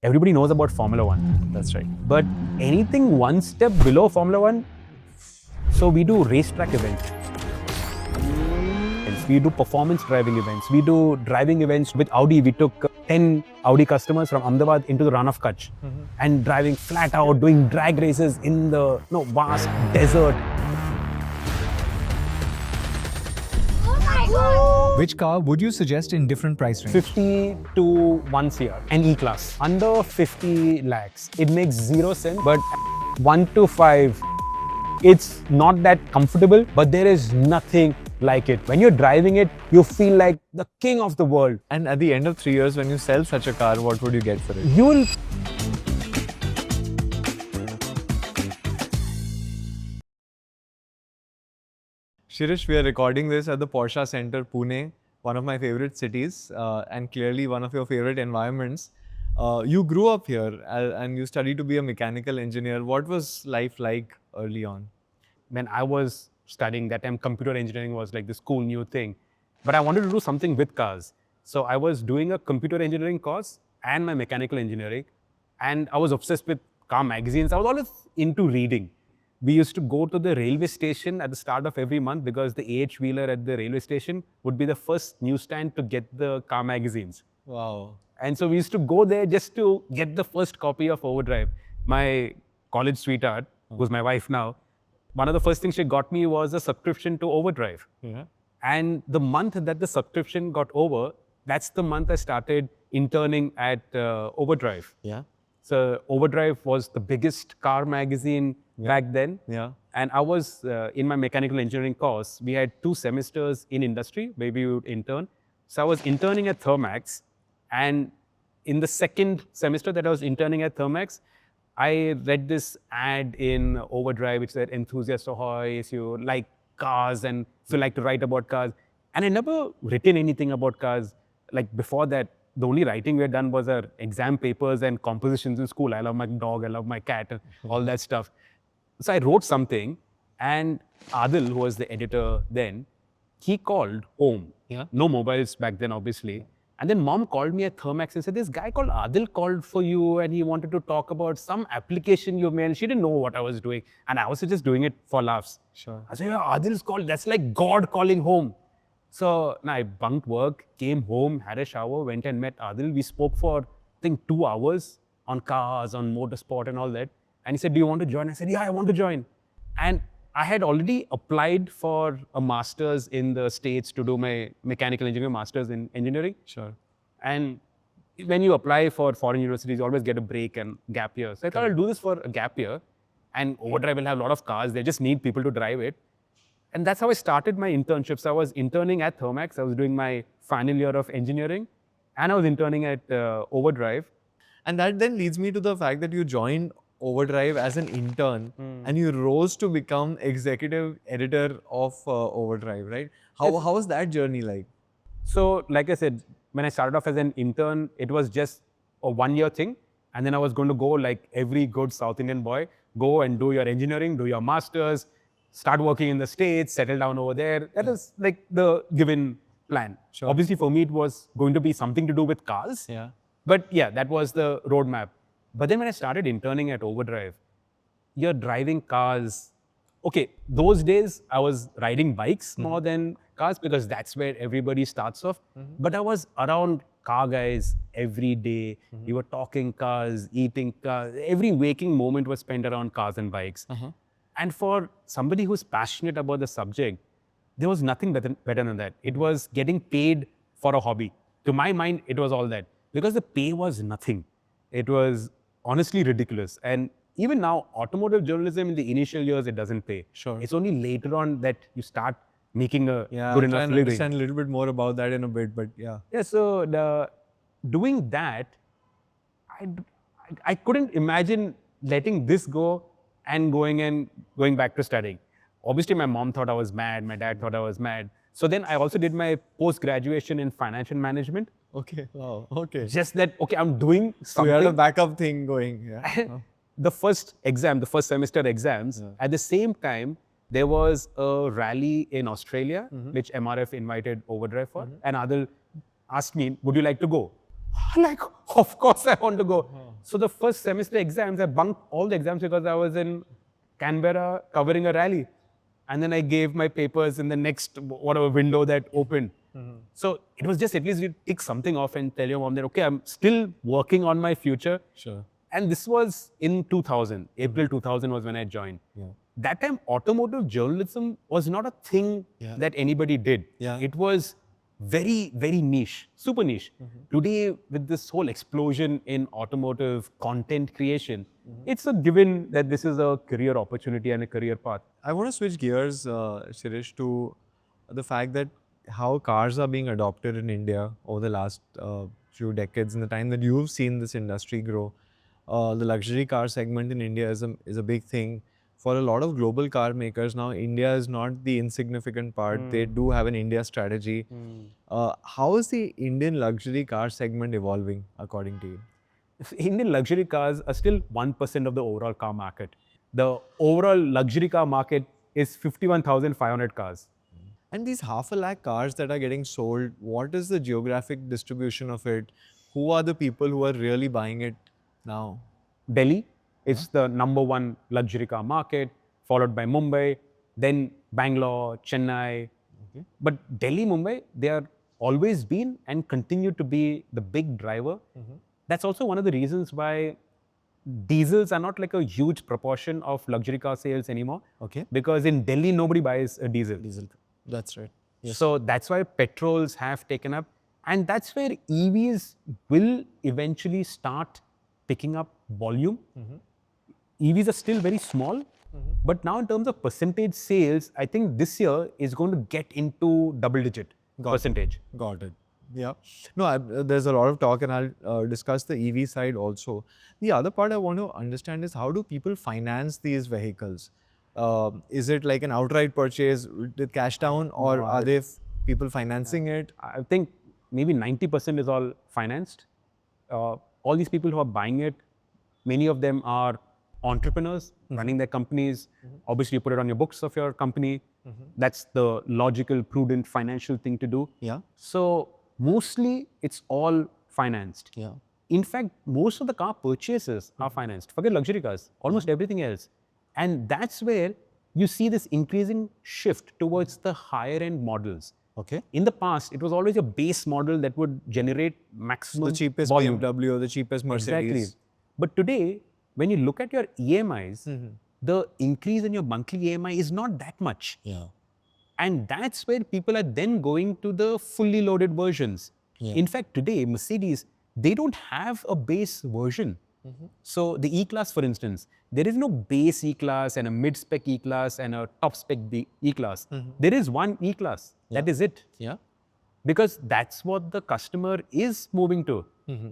Everybody knows about Formula One. That's right. But anything one step below Formula One, so we do racetrack events. We do performance driving events. We do driving events with Audi. We took 10 Audi customers from Ahmedabad into the Rann of Kutch and driving flat out, doing drag races in the vast desert. Which car would you suggest in different price range? 50 to 1 CR, an E-Class. Under 50 lakhs, it makes zero sense, but 1 to 5, it's not that comfortable, but there is nothing like it. When you're driving it, you feel like the king of the world. And at the end of 3 years, when you sell such a car, what would you get for it? You will... Sirish, we are recording this at the Porsche Centre, Pune, one of my favorite cities and clearly one of your favorite environments. You grew up here and you studied to be a mechanical engineer. What was life like early on? When I was studying, that time computer engineering was like this cool new thing. But I wanted to do something with cars. So I was doing a computer engineering course and my mechanical engineering. And I was obsessed with car magazines. I was always into reading. We used to go to the railway station at the start of every month because the AH wheeler at the railway station would be the first newsstand to get the car magazines. Wow. And so we used to go there just to get the first copy of Overdrive. My college sweetheart, who's my wife now, one of the first things she got me was a subscription to Overdrive. Yeah. And the month that the subscription got over, that's the month I started interning at Overdrive. Yeah. So Overdrive was the biggest car magazine back then. Yeah. And I was in my mechanical engineering course, we had 2 semesters in industry where we would intern. So I was interning at Thermax. And in the second semester that I was interning at Thermax, I read this ad in Overdrive which said, "Enthusiast ahoy, if you like cars and if you like to write about cars." And I never written anything about cars. Like before that, the only writing we had done was our exam papers and compositions in school. I love my dog, I love my cat, all that stuff. So I wrote something, and Adil, who was the editor then, he called home. Yeah. No mobiles back then, obviously. And then mom called me at Thermax and said, "This guy called Adil called for you and he wanted to talk about some application you made." And she didn't know what I was doing. And I was just doing it for laughs. Sure. I said, "Yeah, Adil's called. That's like God calling home." So I bunked work, came home, had a shower, went and met Adil. We spoke for, I think, 2 hours on cars, on motorsport and all that. And he said, "Do you want to join?" I said, "Yeah, I want to join." And I had already applied for a master's in the States to do my mechanical engineering master's in engineering. Sure. And when you apply for foreign universities, you always get a break and gap year. So I thought I'll do this for a gap year. And Overdrive will have a lot of cars. They just need people to drive it. And that's how I started my internships. I was interning at Thermax. I was doing my final year of engineering. And I was interning at Overdrive. And that then leads me to the fact that you joined Overdrive as an intern and you rose to become executive editor of Overdrive, right? How was that journey like? So, like I said, when I started off as an intern, it was just a 1-year thing. And then I was going to go like every good South Indian boy, go and do your engineering, do your masters, start working in the States, settle down over there. That is like the given plan. Sure. Obviously, for me, it was going to be something to do with cars. Yeah. But yeah, that was the roadmap. But then when I started interning at Overdrive, you're driving cars. Okay, those days I was riding bikes more than cars because that's where everybody starts off. But I was around car guys every day. We were talking cars, eating cars. Every waking moment was spent around cars and bikes. And for somebody who's passionate about the subject, there was nothing better than that. It was getting paid for a hobby. To my mind, it was all that. Because the pay was nothing. It was honestly ridiculous. And even now, automotive journalism in the initial years, it doesn't pay. Sure. It's only later on that you start making a good I'll enough try and living. understand a little bit more about that in a bit, but yeah. Yeah, so doing that, I couldn't imagine letting this go and going back to studying. Obviously, my mom thought I was mad. My dad thought I was mad. So then I also did my post-graduation in financial management. Okay. Wow. Okay. Just that, okay, I'm doing So something. you had a backup thing going. Yeah. The first semester exams, at the same time, there was a rally in Australia, which MRF invited Overdrive for. And Adil asked me, "Would you like to go?" Like, of course I want to go. So the first semester exams, I bunked all the exams because I was in Canberra covering a rally. And then I gave my papers in the next whatever window that opened. So it was just at least you tick something off and tell your mom that, okay, I'm still working on my future. Sure. And this was in 2000. April 2000 was when I joined. Yeah. That time, automotive journalism was not a thing that anybody did. Yeah. It was very, very niche, super niche. Today, with this whole explosion in automotive content creation, it's a given that this is a career opportunity and a career path. I want to switch gears, Sirish, to the fact that how cars are being adopted in India over the last few decades, in the time that you've seen this industry grow. The luxury car segment in India is a big thing. For a lot of global car makers now, India is not the insignificant part. They do have an India strategy. How is the Indian luxury car segment evolving, according to you? Indian luxury cars are still 1% of the overall car market. The overall luxury car market is 51,500 cars. And these 500,000 cars that are getting sold, what is the geographic distribution of it? Who are the people who are really buying it now? Delhi is the #1 luxury car market, followed by Mumbai, then Bangalore, Chennai. But Delhi, Mumbai, they are always been and continue to be the big driver. That's also one of the reasons why diesels are not like a huge proportion of luxury car sales anymore. Okay. Because in Delhi, nobody buys a diesel. That's right. So that's why petrols have taken up. And that's where EVs will eventually start picking up volume. EVs are still very small. But now in terms of percentage sales, I think this year is going to get into double-digit percentage. Got it. Yeah. No, there's a lot of talk, and I'll discuss the EV side also. The other part I want to understand is, how do people finance these vehicles? Is it like an outright purchase with cash down, or are they people financing it? I think maybe 90% is all financed. All these people who are buying it, many of them are entrepreneurs running their companies. Obviously, you put it on your books of your company. That's the logical, prudent financial thing to do. Yeah. So mostly it's all financed. Yeah. In fact, most of the car purchases are financed. Forget luxury cars, almost everything else. And that's where you see this increasing shift towards the higher end models. Okay. In the past, it was always a base model that would generate maximum The cheapest volume. BMW or the cheapest Mercedes. Exactly. But today, when you look at your EMIs, the increase in your monthly EMI is not that much. Yeah. And that's where people are then going to the fully loaded versions. In fact, today, Mercedes, they don't have a base version. So the E-Class, for instance, there is no base E-Class and a mid-spec E-Class and a top-spec E-Class. There is one E-Class. That is it. Yeah. Because that's what the customer is moving to.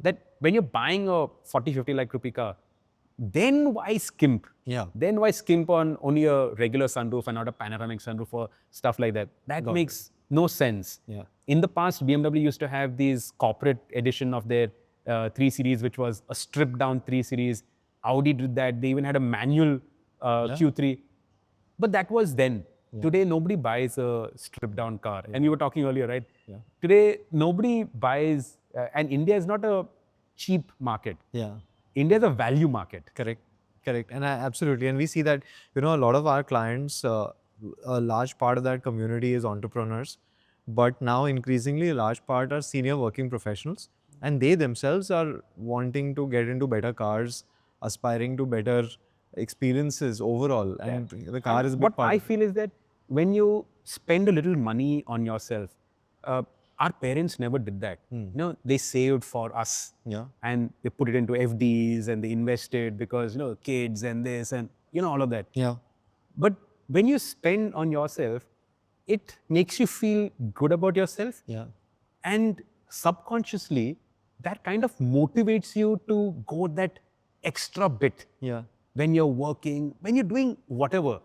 That when you're buying a 40-50 lakh rupee car, then why skimp? Yeah. Then why skimp on only a regular sunroof and not a panoramic sunroof or stuff like that? That makes no sense. Yeah. In the past, BMW used to have these corporate edition of their 3 Series, which was a stripped down 3 Series. Audi did that. They even had a manual Q3. But that was then. Today, nobody buys a stripped down car. And we were talking earlier, right? Today, nobody buys, and India is not a cheap market. Yeah. India is a value market. Correct. And absolutely. And we see that, a lot of our clients, a large part of that community is entrepreneurs. But now increasingly, a large part are senior working professionals. And they themselves are wanting to get into better cars, aspiring to better experiences overall. And the car is a big What part. I feel is that when you spend a little money on yourself, our parents never did that. They saved for us. Yeah. And they put it into FDs and they invested because, kids and this and, all of that. Yeah. But when you spend on yourself, it makes you feel good about yourself. Yeah. And subconsciously, that kind of motivates you to go that extra bit. Yeah. When you're working, when you're doing whatever.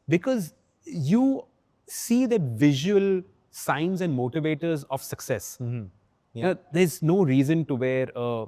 Because you see that visual signs and motivators of success. There's no reason to wear a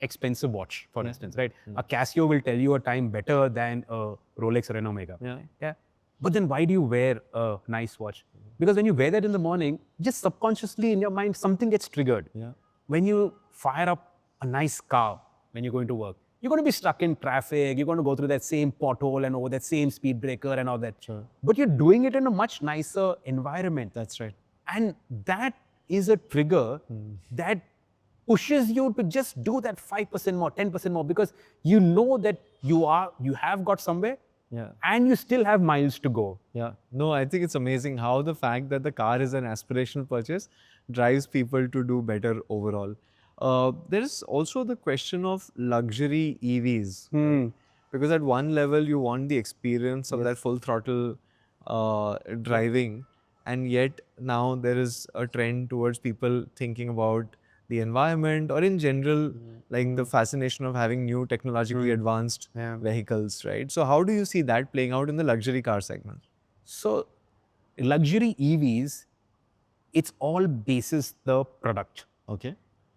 expensive watch, for instance, right? A Casio will tell you a time better than a Rolex Renault Omega. Yeah. But then why do you wear a nice watch? Because when you wear that in the morning, just subconsciously in your mind, something gets triggered. Yeah. When you fire up a nice car when you're going to work. You're going to be stuck in traffic. You're going to go through that same pothole and over that same speed breaker and all that. Sure. But you're doing it in a much nicer environment. That's right. And that is a trigger that pushes you to just do that 5% more, 10% more, because you know that you have got somewhere and you still have miles to go. Yeah. No, I think it's amazing how the fact that the car is an aspirational purchase drives people to do better overall. There is also the question of luxury EVs. Right? Because at one level, you want the experience of that full throttle driving. And yet now there is a trend towards people thinking about the environment or in general, like the fascination of having new technologically advanced vehicles, right? So how do you see that playing out in the luxury car segment? So luxury EVs, it's all basis the product. Okay.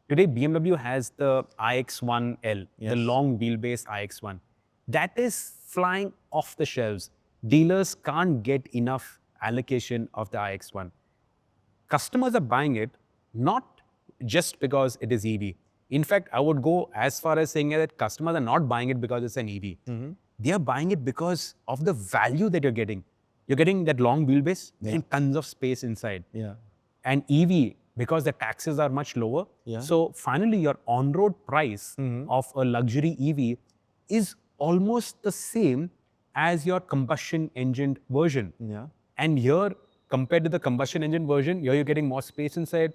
Today, BMW has the iX1L, the long wheelbase iX1. That is flying off the shelves. Dealers can't get enough allocation of the iX1. Customers are buying it not just because it is EV. In fact, I would go as far as saying that customers are not buying it because it's an EV. They are buying it because of the value that you're getting. You're getting that long wheelbase and tons of space inside. And EV, because the taxes are much lower. So finally, your on-road price of a luxury EV is almost the same as your combustion engine version. And here, compared to the combustion engine version, here you're getting more space inside.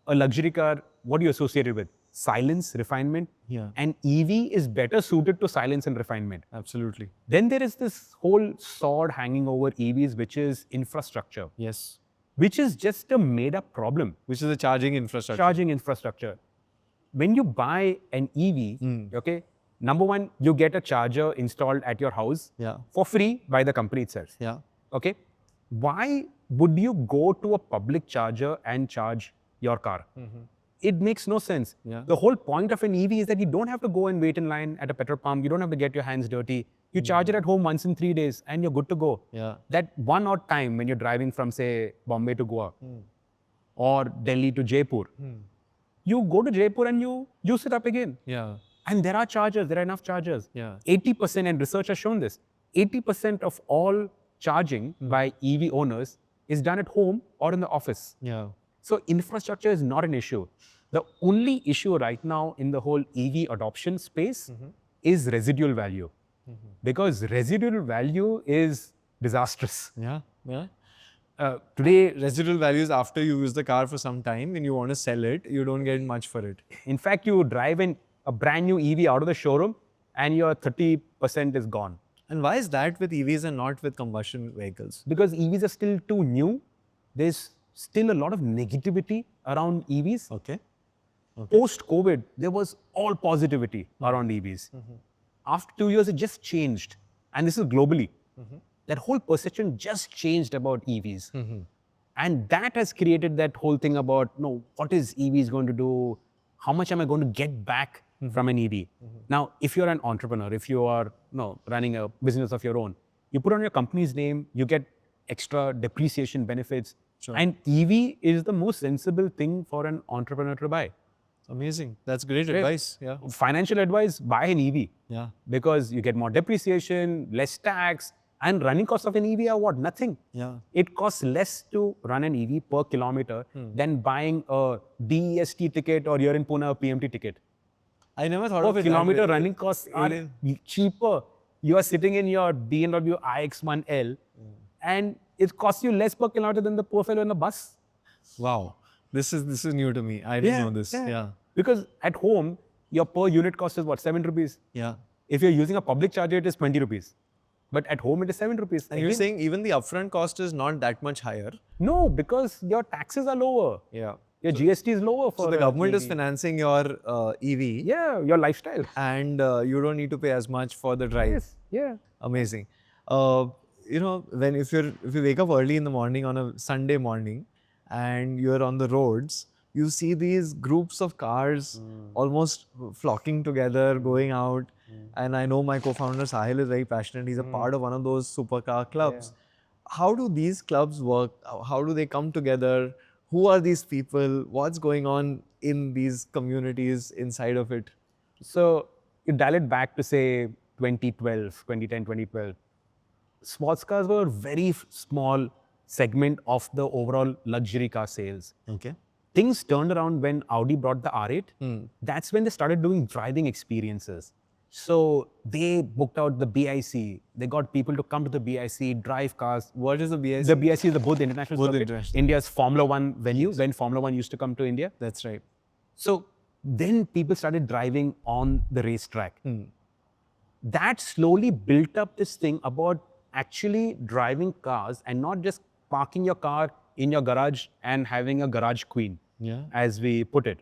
A luxury car, what do you associate it with? Silence, refinement. And EV is better suited to silence and refinement. Absolutely. Then there is this whole sword hanging over EVs, which is infrastructure. Which is just a made-up problem. Which is the charging infrastructure. Charging infrastructure. When you buy an EV, okay, number one, you get a charger installed at your house for free by the company itself. Okay. Why would you go to a public charger and charge your car? It makes no sense. The whole point of an EV is that you don't have to go and wait in line at a petrol pump. You don't have to get your hands dirty. You charge it at home once in 3 days and you're good to go. That one odd time when you're driving from, say, Bombay to Goa or Delhi to Jaipur, you go to Jaipur and you juice it up again. And there are chargers, there are enough chargers. 80%, and research has shown this, 80% of all charging by EV owners is done at home or in the office. So infrastructure is not an issue. The only issue right now in the whole EV adoption space is residual value. Because residual value is disastrous. Today, residual values after you use the car for some time and you want to sell it, you don't get much for it. In fact, you drive in a brand new EV out of the showroom and your 30% is gone. And why is that with EVs and not with combustion vehicles? Because EVs are still too new. There's still a lot of negativity around EVs. Post-COVID, there was all positivity around EVs. After 2 years, it just changed. And this is globally. That whole perception just changed about EVs. And that has created that whole thing about, no, what is EVs going to do? How much am I going to get back from an EV? Now, if you're an entrepreneur, if you are running a business of your own, you put on your company's name, you get extra depreciation benefits. And EV is the most sensible thing for an entrepreneur to buy. Amazing. That's great advice. Financial advice, buy an EV. Because you get more depreciation, less tax, and running costs of an EV are what? Nothing. It costs less to run an EV per kilometer than buying a DEST ticket or here in Pune a PMT ticket. I never thought of it. Kilometer running costs are cheaper. You are sitting in your BMW iX1L and it costs you less per kilometer than the poor fellow in the bus. Wow. This is new to me. I didn't know this. Because at home, your per unit cost is what? 7 rupees. If you're using a public charger, it is 20 rupees. But at home, it is 7 rupees. And you're saying even the upfront cost is not that much higher? No, because your taxes are lower. Your GST is lower for So the government is financing your EV. Your lifestyle. And you don't need to pay as much for the drive. Amazing. If you wake up early in the morning on a Sunday morning and you're on the roads, you see these groups of cars almost flocking together, going out. And I know my co-founder Sahil is very passionate. He's a part of one of those supercar clubs. How do these clubs work? How do they come together? Who are these people? What's going on in these communities inside of it? So you dial it back to say 2012, 2010, 2012. Sports cars were a very small segment of the overall luxury car sales. Okay. Things turned around when Audi brought the R8. That's when they started doing driving experiences. So they booked out the BIC. They got people to come to the BIC, drive cars. What is the BIC? The BIC is the Bodh International Bodh Circuit, International. India's Formula One venue, when Formula One used to come to India. That's right. So then people started driving on the racetrack. That slowly built up this thing about actually driving cars and not just parking your car in your garage and having a garage queen, as we put it.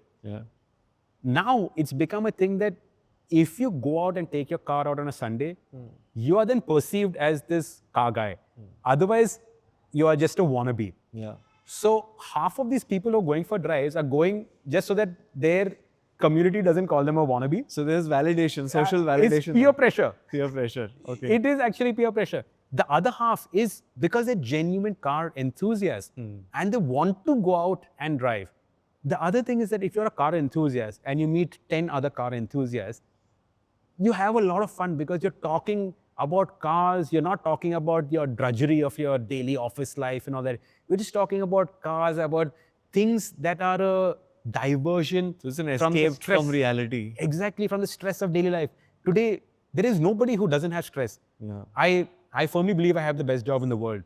Now it's become a thing that if you go out and take your car out on a Sunday, you are then perceived as this car guy. Otherwise, you are just a wannabe. So half of these people who are going for drives are going just so that their community doesn't call them a wannabe. So there's validation, social validation. It's peer pressure. Peer pressure. Okay. It is actually peer pressure. The other half is because they're genuine car enthusiasts and they want to go out and drive. The other thing is that if you're a car enthusiast and you meet 10 other car enthusiasts, you have a lot of fun because you're talking about cars. You're not talking about your drudgery of your daily office life and all that. You're just talking about cars, about things that are a diversion. So it's an escape from reality. Exactly, from the stress of daily life. Today, there is nobody who doesn't have stress. I firmly believe I have the best job in the world.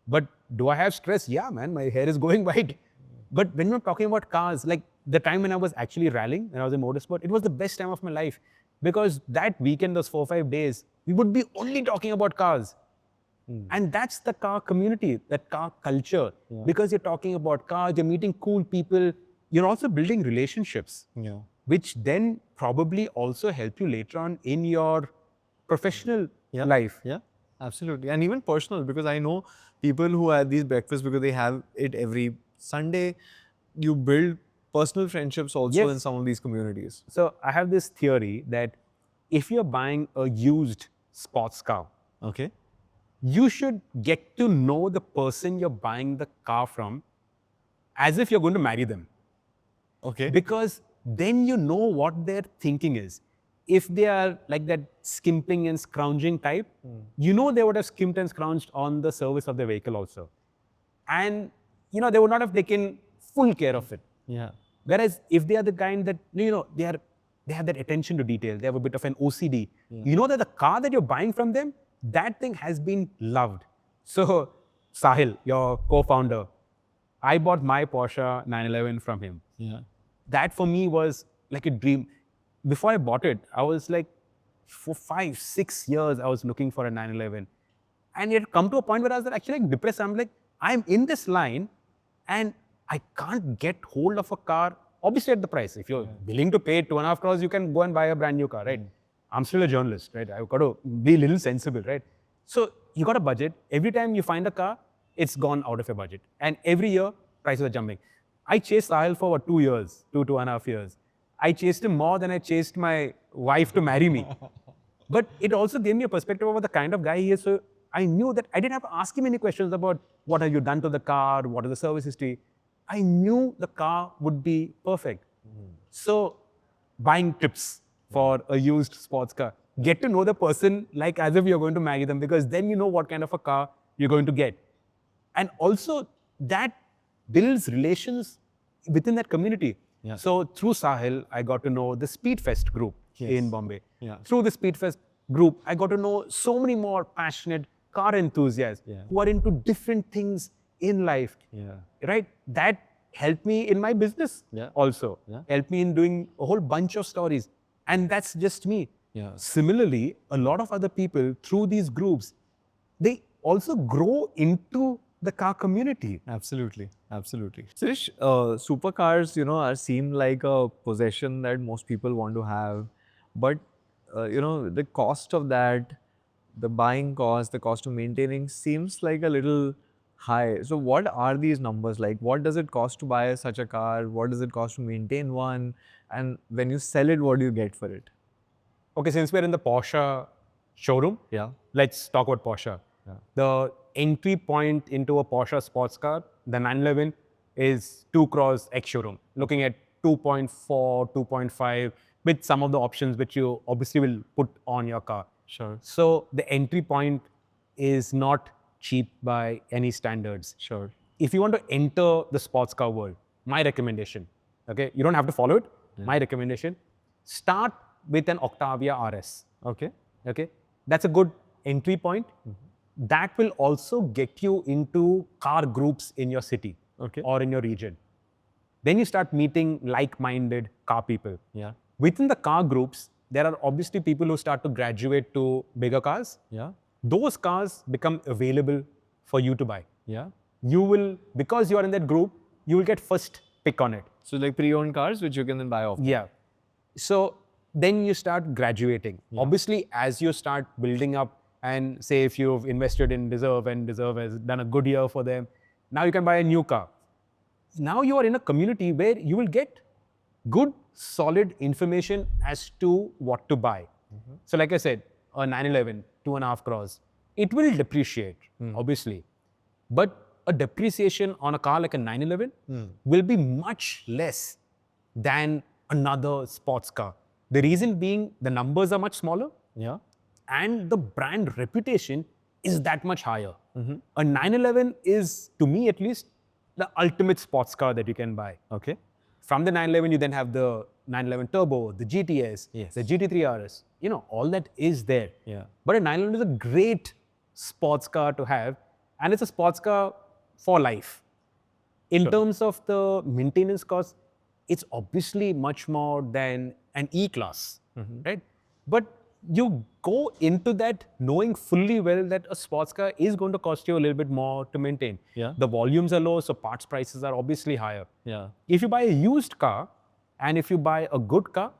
But do I have stress? Yeah, man, my hair is going white. But when we're talking about cars, like the time when I was actually rallying, when I was in motorsport, it was the best time of my life. Because that weekend, those 4 or 5 days, we would be only talking about cars. And that's the car community, that car culture. Because you're talking about cars, you're meeting cool people, you're also building relationships, which then probably also help you later on in your professional life. Yeah, absolutely. And even personal, because I know people who have these breakfasts because they have it every Sunday. You build personal friendships also in some of these communities. So I have this theory that if you're buying a used sports car, you should get to know the person you're buying the car from as if you're going to marry them. Because then you know what their thinking is. If they are like that skimping and scrounging type, you know they would have skimped and scrounged on the service of their vehicle also. And you know, they would not have taken full care of it. Whereas if they are the kind that, you know, they have that attention to detail, they have a bit of an OCD. You know that the car that you're buying from them, that thing has been loved. So Sahil, your co-founder, I bought my Porsche 911 from him. That for me was like a dream. Before I bought it, I was like, for 5, 6 years, I was looking for a 911. And it had come to a point where I was actually like depressed. I'm like, I'm in this line and I can't get hold of a car, obviously at the price. If you're willing to pay 2.5 crores, you can go and buy a brand new car, right? I'm still a journalist, right? I've got to be a little sensible, right? So you got a budget. Every time you find a car, it's gone out of your budget. And every year, prices are jumping. I chased Sahil for 2 years, 2.5 years. I chased him more than I chased my wife to marry me. But it also gave me a perspective about the kind of guy he is. So I knew that I didn't have to ask him any questions about what have you done to the car, what is the service history. I knew the car would be perfect. So buying tips for a used sports car, get to know the person like as if you're going to marry them, because then you know what kind of a car you're going to get. And also that builds relations within that community. So through Sahil, I got to know the Speedfest group in Bombay. Through the Speedfest group, I got to know so many more passionate car enthusiasts who are into different things in life. Right? That helped me in my business also. Helped me in doing a whole bunch of stories. And that's just me. Similarly, a lot of other people through these groups, they also grow into the car community. Absolutely. Sirish, supercars, seem like a possession that most people want to have. But, the cost of that, the buying cost, the cost of maintaining seems like a little high. So what are these numbers like? What does it cost to buy such a car? What does it cost to maintain one? And when you sell it, what do you get for it? Okay, since we're in the Porsche showroom, let's talk about Porsche. The entry point into a Porsche sports car, the 911, is 2 crores ex-showroom, looking at 2.4, 2.5 with some of the options which you obviously will put on your car. Sure. So the entry point is not cheap by any standards. Sure. If you want to enter the sports car world, my recommendation, okay, you don't have to follow it. My recommendation, start with an Octavia RS. Okay. Okay, that's a good entry point. That will also get you into car groups in your city Okay. or in your region. Then you start meeting like-minded car people. Yeah. Within the car groups, there are obviously people who start to graduate to bigger cars. Yeah. Those cars become available for you to buy. Yeah. You will, because you are in that group, you will get first pick on it. So like pre-owned cars, which you can then buy off. Yeah. So then you start graduating. Obviously, as you start building up, and say if you've invested in Deserve and Deserve has done a good year for them, now you can buy a new car. Now you are in a community where you will get good, solid information as to what to buy. So like I said, a 911, 2.5 crores, it will depreciate, obviously. But a depreciation on a car like a 911 will be much less than another sports car. The reason being the numbers are much smaller Yeah. and the brand reputation is that much higher. A 911 is, to me at least, the ultimate sports car that you can buy. Okay. From the 911, you then have the 911 Turbo, the GTS, Yes. the GT3 RS. You know, all that is there. Yeah. But a 911 is a great sports car to have, and it's a sports car for life. In terms of the maintenance cost, it's obviously much more than an E-Class, right? But you go into that knowing fully well that a sports car is going to cost you a little bit more to maintain. Yeah. The volumes are low, so parts prices are obviously higher. Yeah. If you buy a used car and if you buy a good car,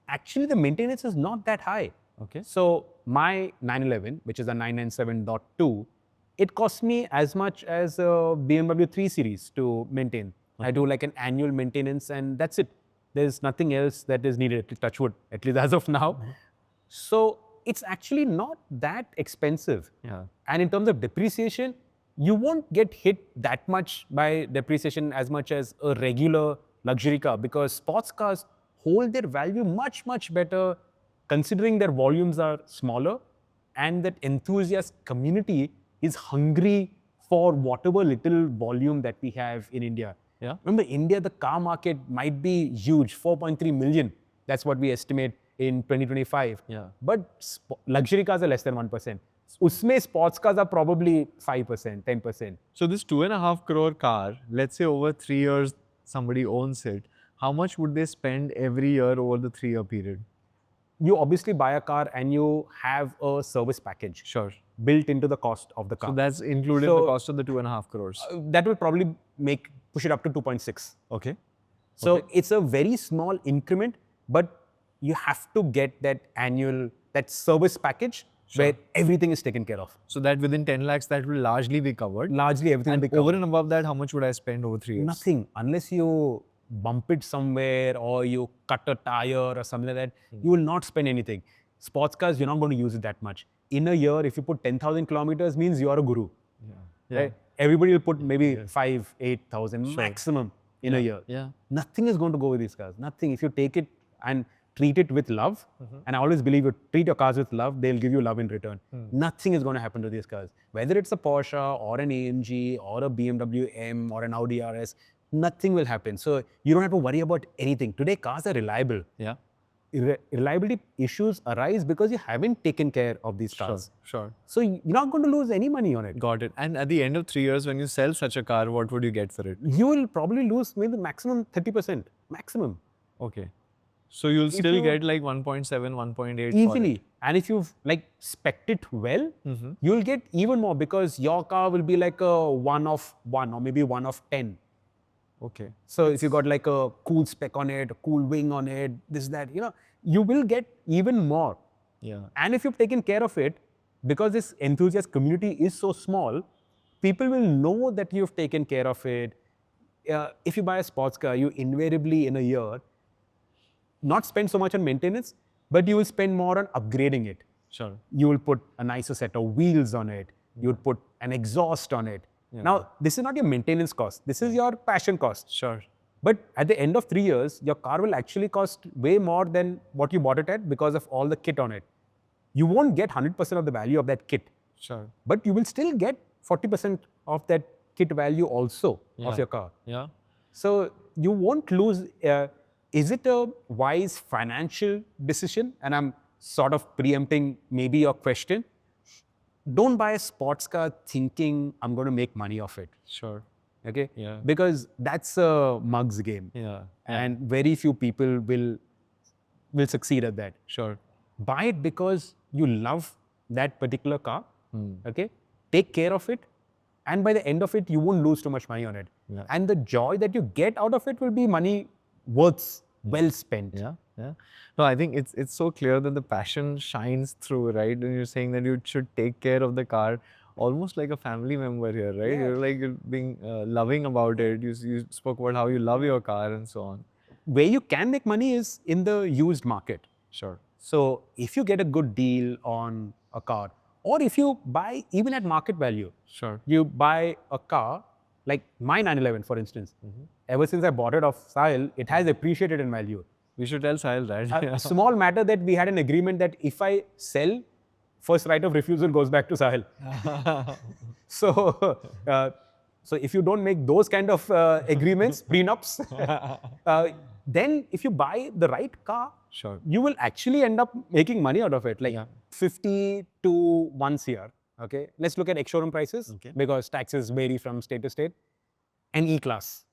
actually the maintenance is not that high. Okay. So my 911, which is a 997.2, it costs me as much as a BMW 3 Series to maintain. I do like an annual maintenance and that's it. There's nothing else that is needed, touch wood, at least as of now. So it's actually not that expensive. Yeah. And in terms of depreciation, you won't get hit that much by depreciation as much as a regular luxury car because sports cars hold their value much, much better considering their volumes are smaller and that enthusiast community is hungry for whatever little volume that we have in India. Yeah. Remember, India, the car market might be huge, 4.3 million. That's what we estimate in 2025. Yeah. But luxury cars are less than 1%. Usme sports cars are probably 5%, 10%. So this 2.5 crore car, let's say over 3 years, somebody owns it. How much would they spend every year over the 3-year period? You obviously buy a car and you have a service package Sure. built into the cost of the car. So that's included So- the cost of the 2.5 crores. That will probably push it up to 2.6. Okay. So it's a very small increment, but you have to get that service package where everything is taken care of. So that within 10 lakhs, that will largely be covered. Largely everything will And be covered. over and above that, how much would I spend over 3 years? Nothing, unless you bump it somewhere or you cut a tire or something like that, you will not spend anything. Sports cars, you're not going to use it that much. In a year, if you put 10,000 kilometers, means you are a guru. Yeah. Right? Everybody will put maybe 5,000, 8,000 maximum in a year. Yeah. Nothing is going to go with these cars. Nothing. If you take it and treat it with love, and I always believe you treat your cars with love, they'll give you love in return. Nothing is going to happen to these cars. Whether it's a Porsche or an AMG or a BMW M or an Audi RS, nothing will happen. So you don't have to worry about anything. Today, cars are reliable. Yeah. Reliability issues arise because you haven't taken care of these cars. Sure. So you're not going to lose any money on it. Got it. And at the end of 3 years, when you sell such a car, what would you get for it? You will probably lose maybe maximum 30%. Maximum. Okay. So you'll still you- get like 1.7, 1.8 for it. Easily. And if you've spec'd it well, you'll get even more because your car will be like a 1 of 1 or maybe 1 of 10. Okay. So if you got like a cool spec on it, a cool wing on it, this, that, you will get even more. Yeah. And if you've taken care of it, because this enthusiast community is so small, people will know that you've taken care of it. If you buy a sports car, you invariably in a year, not spend so much on maintenance, but you will spend more on upgrading it. Sure. You will put a nicer set of wheels on it. You would put an exhaust on it. Now, this is not your maintenance cost. This is your passion cost. Sure. But at the end of 3 years, your car will actually cost way more than what you bought it at because of all the kit on it. You won't get 100% of the value of that kit, Sure. but you will still get 40% of that kit value also of your car. Yeah. So you won't lose. Is it a wise financial decision? And I'm sort of preempting maybe your question. Don't buy a sports car thinking I'm going to make money off it. Sure. Okay? Yeah. Because that's a mug's game. Yeah. And very few people will succeed at that. Sure. Buy it because you love that particular car. Okay? Take care of it. And by the end of it, you won't lose too much money on it. Yeah. And the joy that you get out of it will be money worth well spent. Yeah. Yeah. No, I think it's so clear that the passion shines through, right? And you're saying that you should take care of the car almost like a family member here, right? Yeah. You're like being loving about it. You spoke about how you love your car and so on. Where you can make money is in the used market. Sure. So if you get a good deal on a car, or if you buy even at market value, Sure. you buy a car like my 911, for instance. Ever since I bought it off Sahil, it has appreciated in value. We should tell Sahil that. A small matter that we had an agreement that if I sell, first right of refusal goes back to Sahil. So, so if you don't make those kind of agreements, prenups, then if you buy the right car, Sure. you will actually end up making money out of it, like 50 to 1 CR. Okay, let's look at ex-showroom prices because taxes vary from state to state. An E-Class,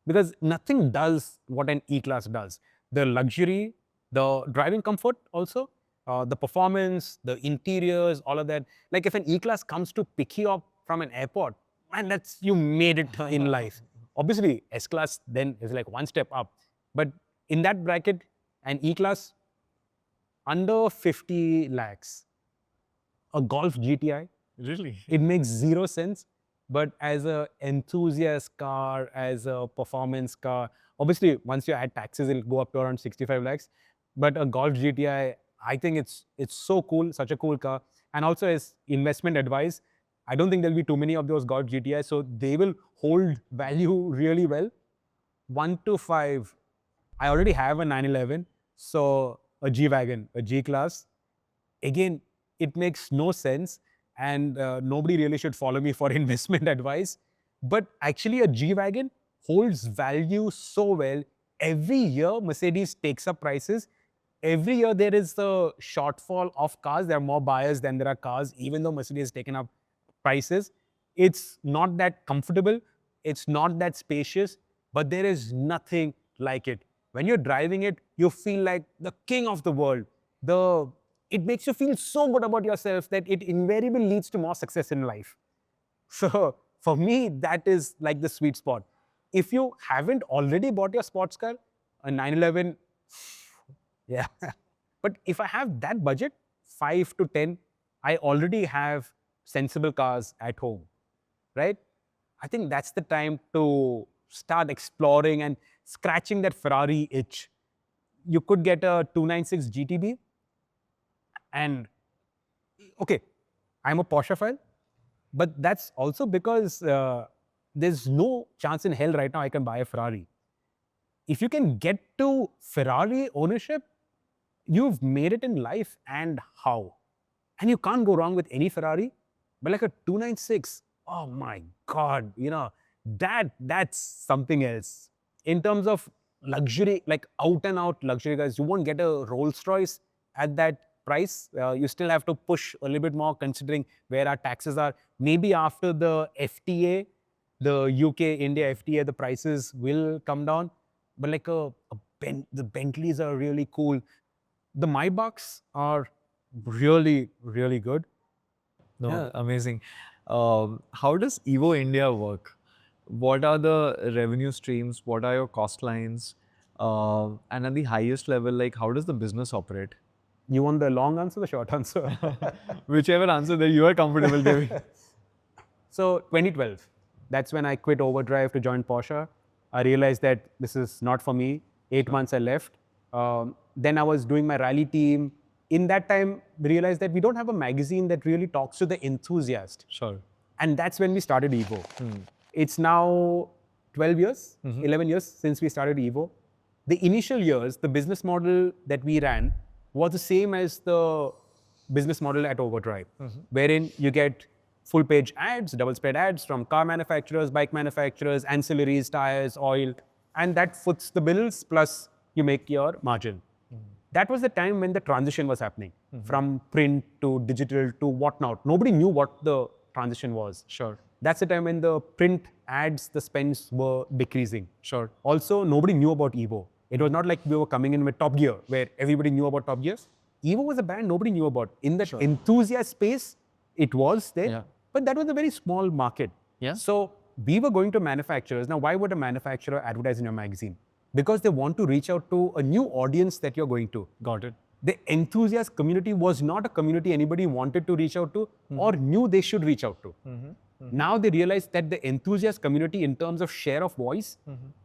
because nothing does what an E-Class does. The luxury, the driving comfort also, the performance, the interiors, all of that. Like if an E-Class comes to pick you up from an airport, man, that's, you made it in life. Obviously, S-Class then is like one step up. But in that bracket, an E-Class under 50 lakhs, a Golf GTI, Really? it makes zero sense. But as an enthusiast car, as a performance car, obviously once you add taxes, it'll go up to around 65 lakhs. But a Golf GTI, I think it's so cool, such a cool car. And also as investment advice, I don't think there'll be too many of those Golf GTI, so they will hold value really well. 1 to 5, I already have a 911, so a G-Wagon, a G-Class. Again, it makes no sense, and nobody really should follow me for investment advice. But actually, a G-Wagon holds value so well. Every year, Mercedes takes up prices. Every year, there is a shortfall of cars. There are more buyers than there are cars, even though Mercedes has taken up prices. It's not that comfortable. It's not that spacious, but there is nothing like it. When you're driving it, you feel like the king of the world. It makes you feel so good about yourself that it invariably leads to more success in life. So for me, that is like the sweet spot. If you haven't already bought your sports car, a 911, yeah. But if I have that budget, 5 to 10, I already have sensible cars at home, right? I think that's the time to start exploring and scratching that Ferrari itch. You could get a 296 GTB. And okay, I'm a Porsche-phile, but that's also because there's no chance in hell right now I can buy a Ferrari. If you can get to Ferrari ownership, you've made it in life, and how? And you can't go wrong with any Ferrari, but like a 296, oh my God, you know, that's something else. In terms of luxury, like out and out luxury guys, you won't get a Rolls-Royce at that price. You still have to push a little bit more considering where our taxes are. Maybe after the FTA, the UK-India FTA, the prices will come down. But like the Bentleys are really cool. The Maybachs are really, really good. No, Yeah. amazing. How does EVO India work? What are the revenue streams? What are your cost lines? And at the highest level, like how does the business operate? You want the long answer, the short answer? Whichever answer that you are comfortable giving. So 2012, that's when I quit Overdrive to join Porsche. I realized that this is not for me. 8 months I left. Then I was doing my rally team. In that time, we realized that we don't have a magazine that really talks to the enthusiast. Sure. And that's when we started EVO. It's now 12 years, 11 years since we started EVO. The initial years, the business model that we ran was the same as the business model at Overdrive, wherein you get full page ads, double spread ads from car manufacturers, bike manufacturers, ancillaries, tires, oil, and that foots the bills, plus you make your margin. That was the time when the transition was happening from print to digital to whatnot. Nobody knew what the transition was. Sure. That's the time when the print ads, the spends were decreasing. Sure. Also, nobody knew about EVO. It was not like we were coming in with Top Gear, where everybody knew about Top Gear. EVO was a brand nobody knew about. In that enthusiast space, it was there, but that was a very small market. Yeah. So we were going to manufacturers. Now, why would a manufacturer advertise in your magazine? Because they want to reach out to a new audience that you're going to. Got it. The enthusiast community was not a community anybody wanted to reach out to or knew they should reach out to. Now they realize that the enthusiast community in terms of share of voice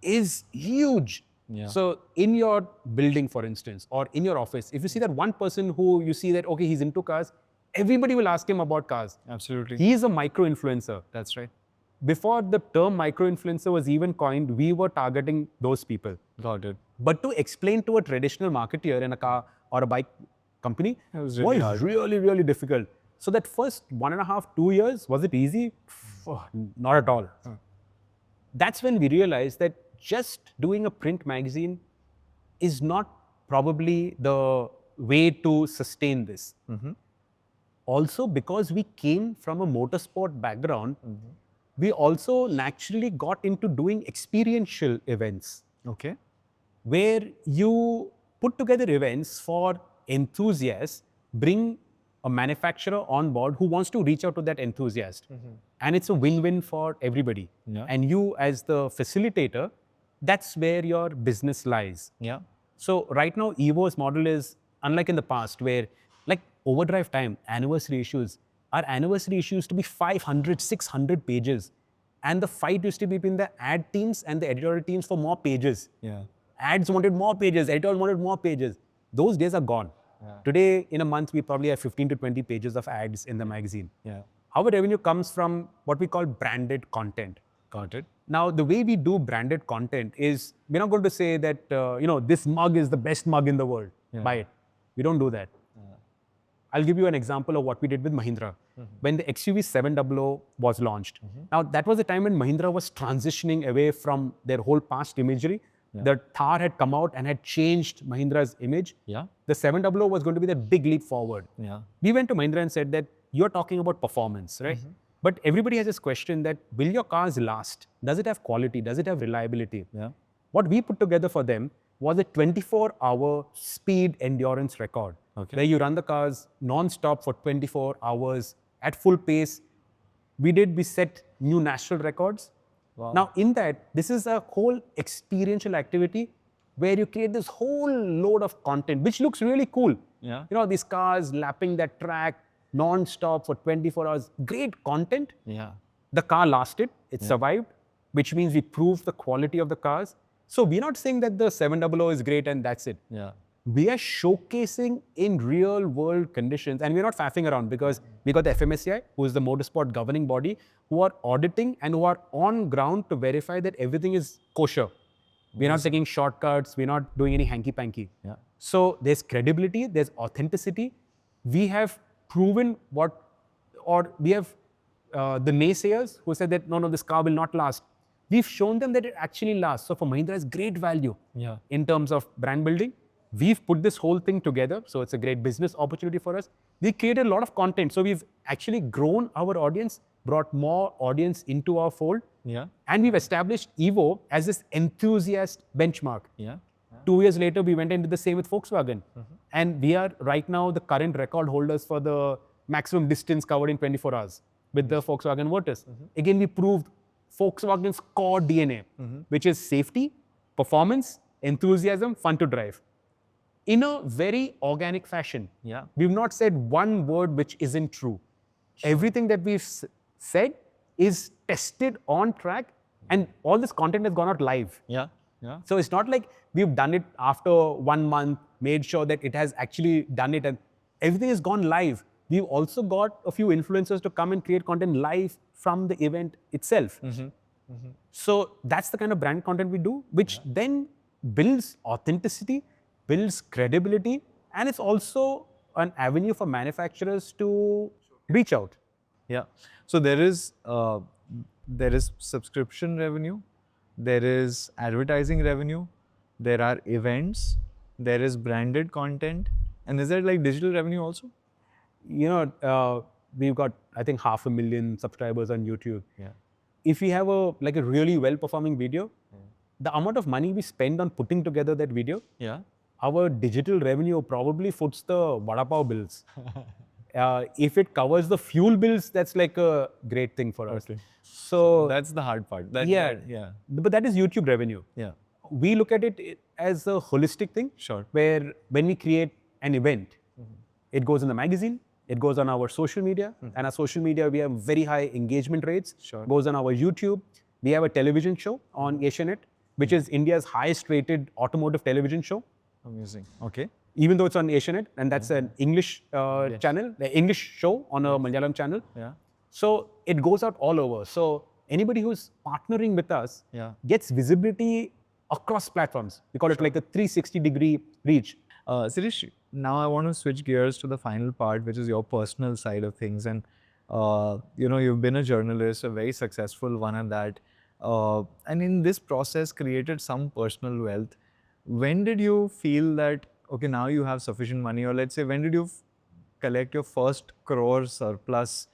is huge. Yeah. So in your building, for instance, or in your office, if you see that one person who you see that, okay, he's into cars, everybody will ask him about cars. Absolutely. He is a micro-influencer. That's right. Before the term micro-influencer was even coined, we were targeting those people. Got it. But to explain to a traditional marketeer in a car or a bike company was was really really difficult. So that first 1.5, 2 years, was it easy? Not at all. That's when we realized that just doing a print magazine is not probably the way to sustain this. Also, because we came from a motorsport background, we also naturally got into doing experiential events. Okay. Where you put together events for enthusiasts, bring a manufacturer on board who wants to reach out to that enthusiast. And it's a win-win for everybody. Yeah. And you as the facilitator, that's where your business lies. Yeah. So right now, EVO's model is unlike in the past where like Overdrive time, anniversary issues, our anniversary issues used to be 500, 600 pages. And the fight used to be between the ad teams and the editorial teams for more pages. Yeah. Ads wanted more pages, editorial wanted more pages. Those days are gone. Today, in a month, we probably have 15 to 20 pages of ads in the magazine. Yeah. Our revenue comes from what we call branded content. Got it. Now, the way we do branded content is, we're not going to say that, this mug is the best mug in the world. Buy it. We don't do that. I'll give you an example of what we did with Mahindra. When the XUV 700 was launched. Now, that was the time when Mahindra was transitioning away from their whole past imagery. The Thar had come out and had changed Mahindra's image. Yeah. The 700 was going to be the big leap forward. Yeah. We went to Mahindra and said that you're talking about performance, right? But everybody has this question that, will your cars last? Does it have quality? Does it have reliability? Yeah. What we put together for them was a 24-hour speed endurance record. Okay. Where you run the cars non-stop for 24 hours at full pace. We set new national records. Wow. Now in that, this is a whole experiential activity where you create this whole load of content, which looks really cool. Yeah. These cars lapping that track non-stop for 24 hours. Great content. Yeah. The car lasted, it survived, which means we proved the quality of the cars. So we're not saying that the 700 is great and that's it. Yeah. We are showcasing in real world conditions, and we're not faffing around because we got the FMSCI, who is the motorsport governing body, who are auditing and who are on ground to verify that everything is kosher. We're not taking shortcuts, we're not doing any hanky-panky. Yeah. So there's credibility, there's authenticity. We have proven we have the naysayers who said that, no, this car will not last. We've shown them that it actually lasts. So for Mahindra, it's great value in terms of brand building. We've put this whole thing together, so it's a great business opportunity for us. We created a lot of content, so we've actually grown our audience, brought more audience into our fold, and we've established EVO as this enthusiast benchmark. 2 years later, we went into the same with Volkswagen, and we are right now the current record holders for the maximum distance covered in 24 hours with the Volkswagen Virtus. Again, we proved Volkswagen's core DNA, which is safety, performance, enthusiasm, fun to drive. In a very organic fashion. We've not said one word which isn't true. Everything that we've said is tested on track, and all this content has gone out live. So it's not like we've done it after 1 month, made sure that it has actually done it, and everything has gone live. We've also got a few influencers to come and create content live from the event itself. So that's the kind of brand content we do, which then builds authenticity, builds credibility, and it's also an avenue for manufacturers to reach out. Yeah. So there is subscription revenue, there is advertising revenue, there are events, there is branded content, and is there like digital revenue also? You know, we've got, I think, 500,000 subscribers on YouTube. Yeah. If we have a really well-performing video, the amount of money we spend on putting together that video, Yeah. our digital revenue probably foots the vada pav bills. If it covers the fuel bills, that's like a great thing for us. Okay. So That's the hard part. Yeah. but that is YouTube revenue. Yeah. We look at it as a holistic thing. Sure. Where when we create an event, it goes in the magazine, it goes on our social media, and our social media, we have very high engagement rates. Sure. Goes on our YouTube. We have a television show on Asianet, which is India's highest rated automotive television show. Amazing. Okay. Even though it's on Asianet, and that's an English channel, the English show on a Malayalam channel. Yeah. So it goes out all over. So anybody who's partnering with us gets visibility across platforms. We call it like a 360-degree reach. Sirish, now I want to switch gears to the final part, which is your personal side of things. And, you've been a journalist, a very successful one at that. And in this process, created some personal wealth. When did you feel that, okay, now you have sufficient money? Or let's say, when did you collect your first crore surplus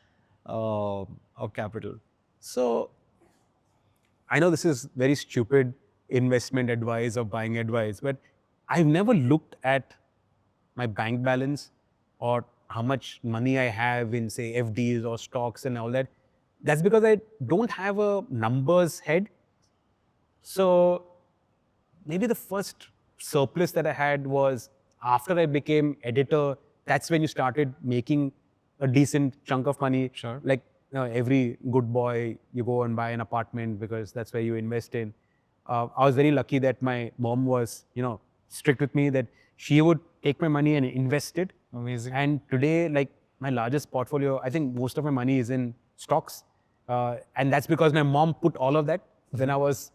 of capital? So I know this is very stupid investment advice or buying advice, but I've never looked at my bank balance or how much money I have in, say, FDs or stocks and all that. That's because I don't have a numbers head. So maybe the first surplus that I had was after I became editor. That's when you started making a decent chunk of money. Sure. Like, every good boy, you go and buy an apartment because that's where you invest in. I was very lucky that my mom was, strict with me, that she would take my money and invest it. Amazing. And today, like, my largest portfolio, I think most of my money is in stocks. And that's because my mom put all of that. When I was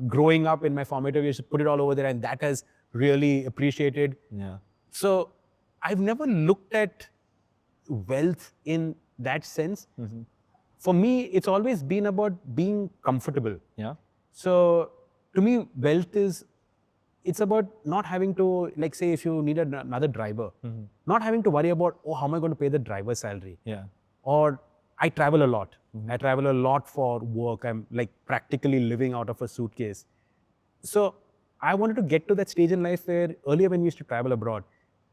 growing up in my formative years, she put it all over there, and that has really appreciated. Yeah. So I've never looked at wealth in that sense. For me, it's always been about being comfortable. Yeah. So to me, wealth is, it's about not having to, like, say, if you need another driver, not having to worry about, how am I going to pay the driver's salary? Yeah. Or I travel a lot. I travel a lot for work. I'm like practically living out of a suitcase. So I wanted to get to that stage in life where earlier when we used to travel abroad,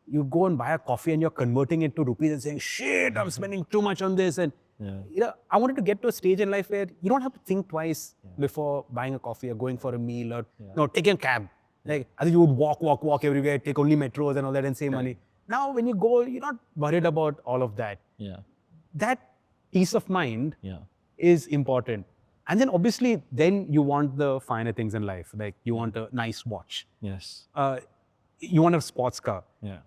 you go and buy a coffee and you're converting it to rupees and saying, shit, I'm spending too much on this. And I wanted to get to a stage in life where you don't have to think twice before buying a coffee or going for a meal or taking a cab. Like, I think you would walk everywhere, take only metros and all that and save money. Now, when you go, you're not worried about all of that. Yeah. That peace of mind is important. And then obviously, then you want the finer things in life. Like, you want a nice watch. Yes. You want a sports car. Yeah.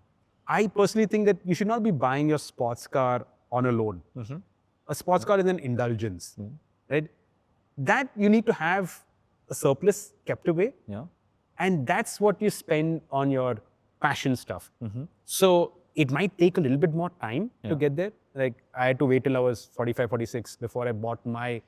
I personally think that you should not be buying your sports car on a loan. A sports car is an indulgence, right? That you need to have a surplus kept away. Yeah. And that's what you spend on your passion stuff. So it might take a little bit more time to get there. Like, I had to wait till I was 45, 46 before I bought my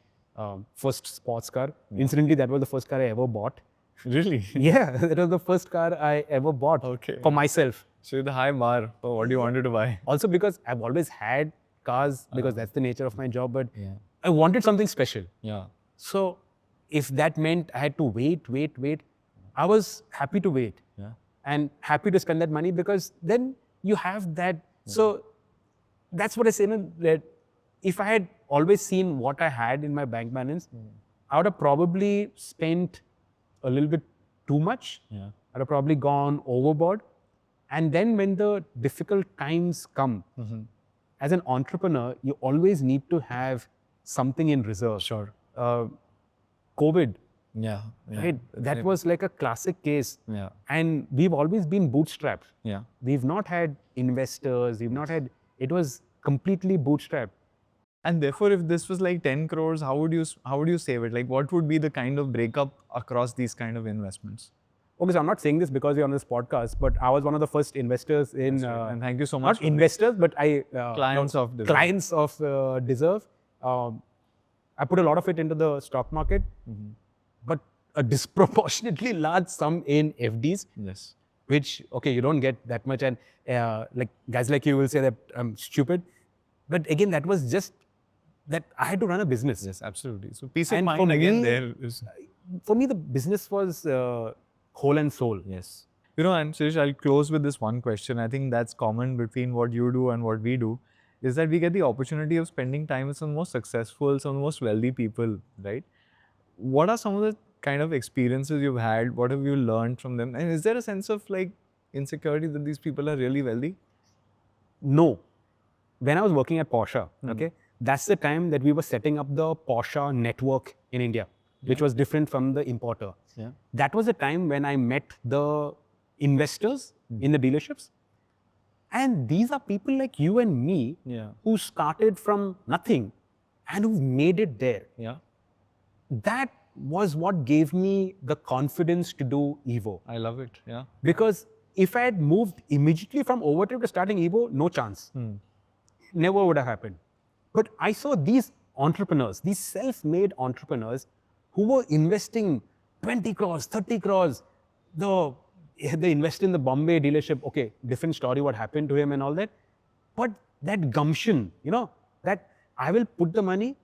first sports car. Incidentally, that was the first car I ever bought. Really? Yeah, that was the first car I ever bought for myself. So the high bar for what you wanted to buy. Also because I've always had cars because that's the nature of my job, but I wanted something special. Yeah. So if that meant I had to wait, I was happy to wait and happy to spend that money because then you have that. So that's what I say, that if I had always seen what I had in my bank balance, I would have probably spent a little bit too much. I'd have probably gone overboard. And then when the difficult times come, as an entrepreneur, you always need to have something in reserve. Sure. COVID, Yeah. right? That was like a classic case. Yeah. And we've always been bootstrapped. Yeah. We've not had investors. It was completely bootstrapped. And therefore, if this was like 10 crores, how would you save it? Like, what would be the kind of breakup across these kind of investments? Okay, so I'm not saying this because you're on this podcast, but I was one of the first investors in. And thank you so much. Not investors, but Clients of Deserve. Clients of Deserve. I put a lot of it into the stock market, but a disproportionately large sum in FDs. Yes. Which, okay, you don't get that much, and like guys like you will say that I'm stupid, but again, that was just that I had to run a business. Yes, absolutely. So peace of And mind for again me- there is. For me, the business was whole and soul. Yes. And Sirish, I'll close with this one question. I think that's common between what you do and what we do, is that we get the opportunity of spending time with some of the most successful, some of the most wealthy people, right? What are some of the kind of experiences you've had? What have you learned from them? And is there a sense of like insecurity that these people are really wealthy? No. When I was working at Porsche, okay, that's the time that we were setting up the Porsche network in India, which was different from the importer. Yeah. That was the time when I met the investors in the dealerships. And these are people like you and me Yeah. who started from nothing and who've made it there. Yeah. That was what gave me the confidence to do EVO. I love it. Yeah. Because if I had moved immediately from Overdrive to starting EVO, no chance. Never would have happened. But I saw these entrepreneurs, these self-made entrepreneurs who were investing 20 crores, 30 crores. They invest in the Bombay dealership. Okay, different story what happened to him and all that. But that gumption, that I will put the money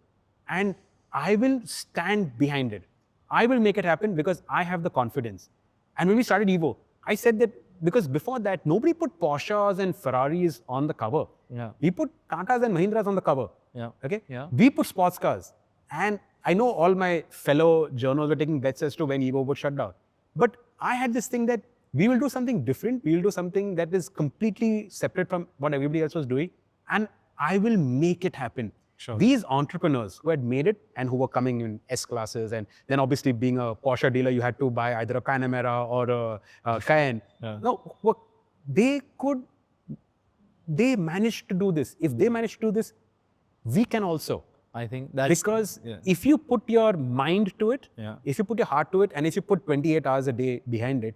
and I will stand behind it. I will make it happen because I have the confidence. And when we started EVO, I said that because before that, nobody put Porsches and Ferraris on the cover. Yeah. We put Tatas and Mahindras on the cover. Yeah. Okay? Yeah. We put sports cars. And I know all my fellow journals were taking bets as to when EVO would shut down. But I had this thing that we will do something different. We will do something that is completely separate from what everybody else was doing. And I will make it happen. Sure. These entrepreneurs who had made it and who were coming in S-classes, and then obviously being a Porsche dealer, you had to buy either a Panamera or a Cayenne. Yeah. No, they managed to do this. If they managed to do this, we can also. I think that's Because if you put your mind to it, Yeah. if you put your heart to it, and if you put 28 hours a day behind it,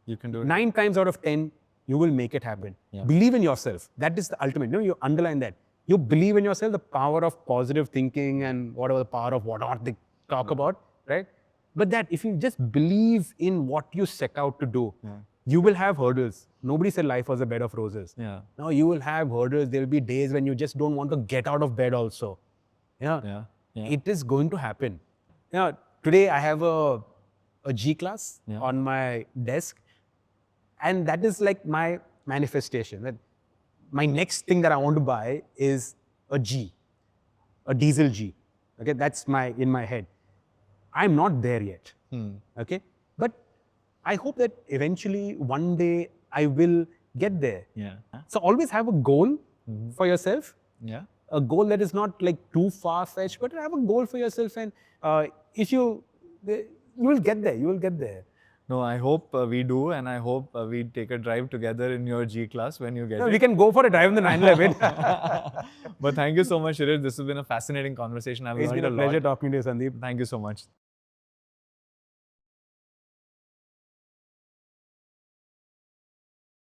you can do it. 9 times out of 10, you will make it happen. Yeah. Believe in yourself. That is the ultimate. You underline that. You believe in yourself, the power of positive thinking and whatever the power of whatever they talk about, right? But that if you just believe in what you set out to do, you will have hurdles. Nobody said life was a bed of roses. Yeah. No, you will have hurdles. There will be days when you just don't want to get out of bed also. Yeah. It is going to happen. Today I have a G-class on my desk, and that is like my manifestation. That my next thing that I want to buy is a G, a diesel G. Okay, that's in my head. I'm not there yet. Okay, but I hope that eventually one day I will get there. Yeah. So always have a goal for yourself. Yeah. A goal that is not like too far-fetched, but have a goal for yourself, and if you will get there. You will get there. No, I hope we do, and I hope we take a drive together in your G-class when you get No, it. we can go for a drive in the 911. But thank you so much, Sirish. This has been a fascinating conversation. I've It's learned been a a lot. pleasure talking to you, Sandeep. Thank you so much.